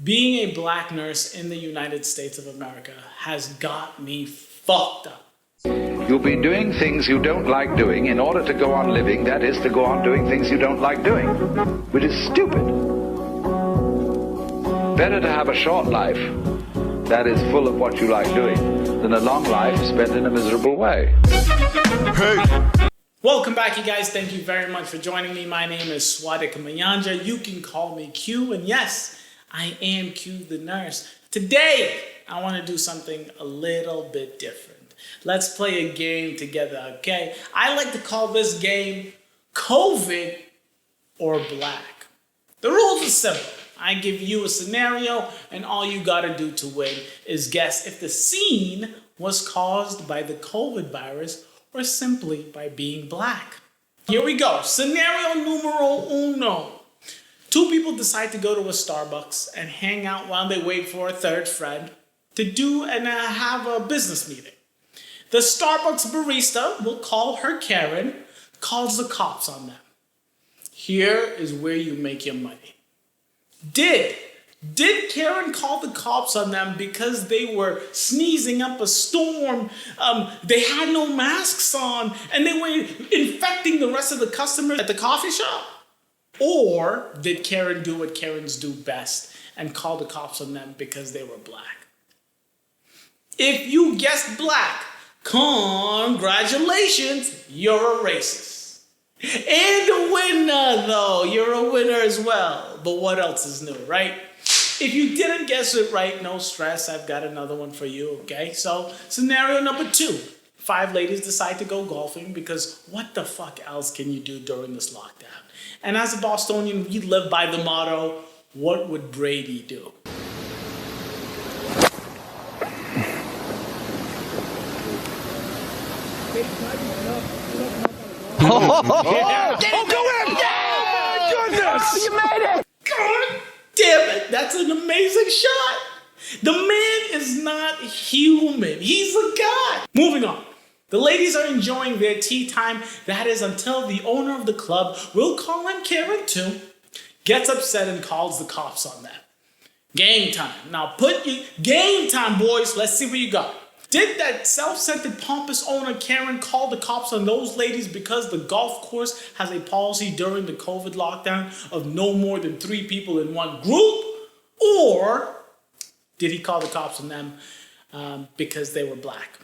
Being a black nurse in the United States of America has got me fucked up. You'll be doing things you don't like doing in order to go on living, that is, to go on doing things you don't like doing, which is stupid. Better to have a short life that is full of what you like doing than a long life spent in a miserable way. Welcome back, you guys. Thank you very much for joining me. My name is Swadik Mayanja. You can call me Q, and yes, I am Q the nurse. Today, I want to do something a little bit different. Let's play a game together, okay? I like to call this game COVID or Black. The rules are simple. I give you a scenario, and all you gotta do to win is guess if the scene was caused by the COVID virus or simply by being black. Here we go. Scenario numero uno. Two people decide to go to a Starbucks and hang out while they wait for a third friend to do and have a business meeting. The Starbucks barista will call her Karen, calls the cops on them. Here is where you make your money. Did Karen call the cops on them because they were sneezing up a storm, they had no masks on, and they were infecting the rest of the customers at the coffee shop? Or did Karen do what Karens do best and call the cops on them because they were black? If you guessed black, congratulations, you're a racist. And a winner, though. You're a winner as well. But what else is new, right? If you didn't guess it right, no stress. I've got another one for you, okay? So, scenario number 2. 5 ladies decide to go golfing because what the fuck else can you do during this lockdown? And as a Bostonian, we live by the motto, what would Brady do? Get it, go in! Yeah! Oh my goodness! Oh, you made it! God damn it, that's an amazing shot. The man is not human. He's a god. Moving on. The ladies are enjoying their tea time. That is until the owner of the club, we'll call him Karen too, gets upset and calls the cops on them. Game time. Now game time, boys. Let's see what you got. Did that self-centered pompous owner Karen call the cops on those ladies because the golf course has a policy during the COVID lockdown of no more than 3 people in one group? Or did he call the cops on them because they were black?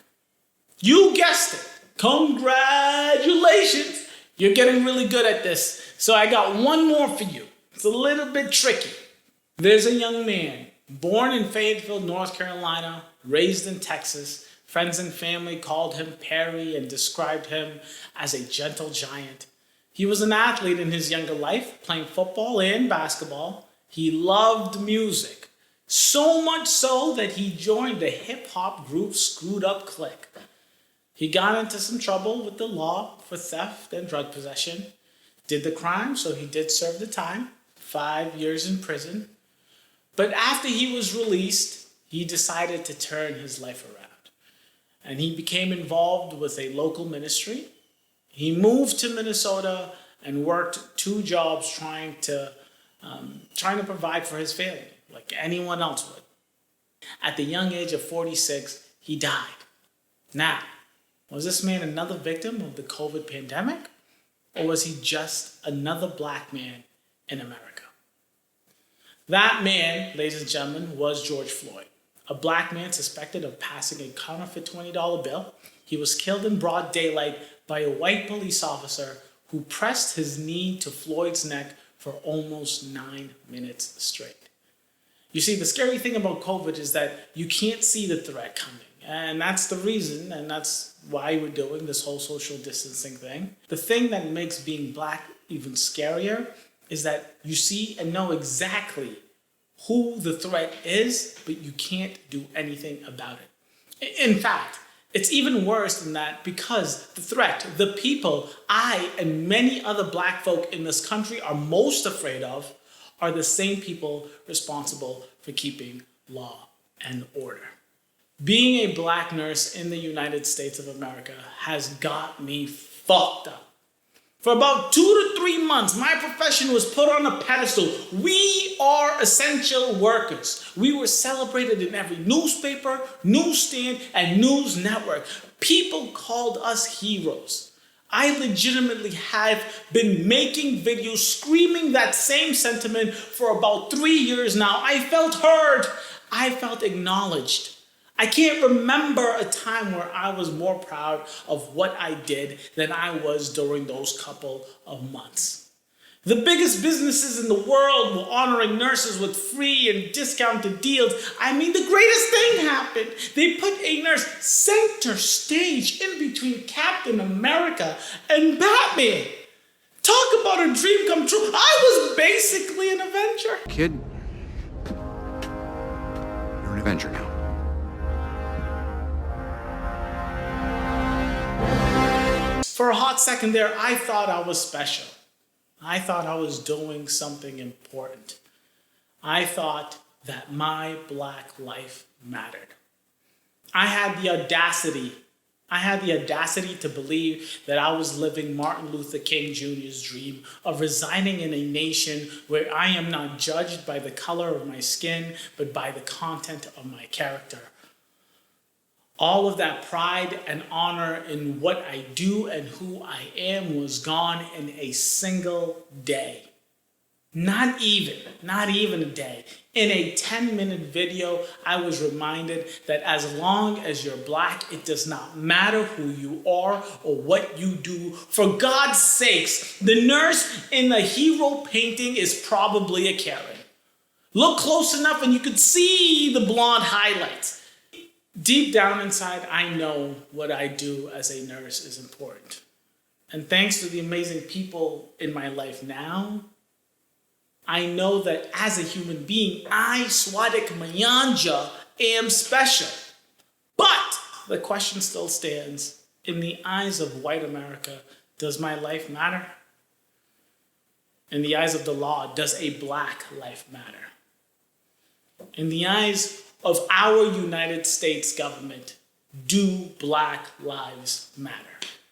You guessed it. Congratulations. You're getting really good at this. So I got one more for you. It's a little bit tricky. There's a young man born in Fayetteville, North Carolina, raised in Texas. Friends and family called him Perry and described him as a gentle giant. He was an athlete in his younger life, playing football and basketball. He loved music, so much so that he joined the hip-hop group Screwed Up Click. He got into some trouble with the law for theft and drug possession, did the crime, so he did serve the time, 5 years in prison. But after he was released, he decided to turn his life around. And he became involved with a local ministry. He moved to Minnesota and worked 2 jobs trying to provide for his family, like anyone else would. At the young age of 46, he died. Now, was this man another victim of the COVID pandemic? Or was he just another black man in America? That man, ladies and gentlemen, was George Floyd, a black man suspected of passing a counterfeit $20 bill. He was killed in broad daylight by a white police officer who pressed his knee to Floyd's neck for almost 9 minutes straight. You see, the scary thing about COVID is that you can't see the threat coming. And that's the reason, and that's why we're doing this whole social distancing thing. The thing that makes being black even scarier is that you see and know exactly who the threat is, but you can't do anything about it. In fact, it's even worse than that because the threat, the people I and many other black folk in this country are most afraid of are the same people responsible for keeping law and order. Being a black nurse in the United States of America has got me fucked up. For about 2 to 3 months, my profession was put on a pedestal. We are essential workers. We were celebrated in every newspaper, newsstand, and news network. People called us heroes. I legitimately have been making videos screaming that same sentiment for about 3 years now. I felt heard. I felt acknowledged. I can't remember a time where I was more proud of what I did than I was during those couple of months. The biggest businesses in the world were honoring nurses with free and discounted deals. I mean, the greatest thing happened. They put a nurse center stage in between Captain America and Batman. Talk about a dream come true. I was basically an Avenger. Kid, you're an Avenger now. For a hot second there, I thought I was special. I thought I was doing something important. I thought that my black life mattered. I had the audacity to believe that I was living Martin Luther King Jr.'s dream of residing in a nation where I am not judged by the color of my skin, but by the content of my character. All of that pride and honor in what I do and who I am was gone in a single day. Not even a day. In a 10-minute video, I was reminded that as long as you're black, it does not matter who you are or what you do. For God's sakes, the nurse in the hero painting is probably a Karen. Look close enough and you could see the blonde highlights. Deep down inside, I know what I do as a nurse is important. And thanks to the amazing people in my life now, I know that as a human being, I, Swadik Mayanja, am special. But the question still stands. In the eyes of white America, does my life matter? In the eyes of the law, does a black life matter? In the eyes of our United States government, do black lives matter?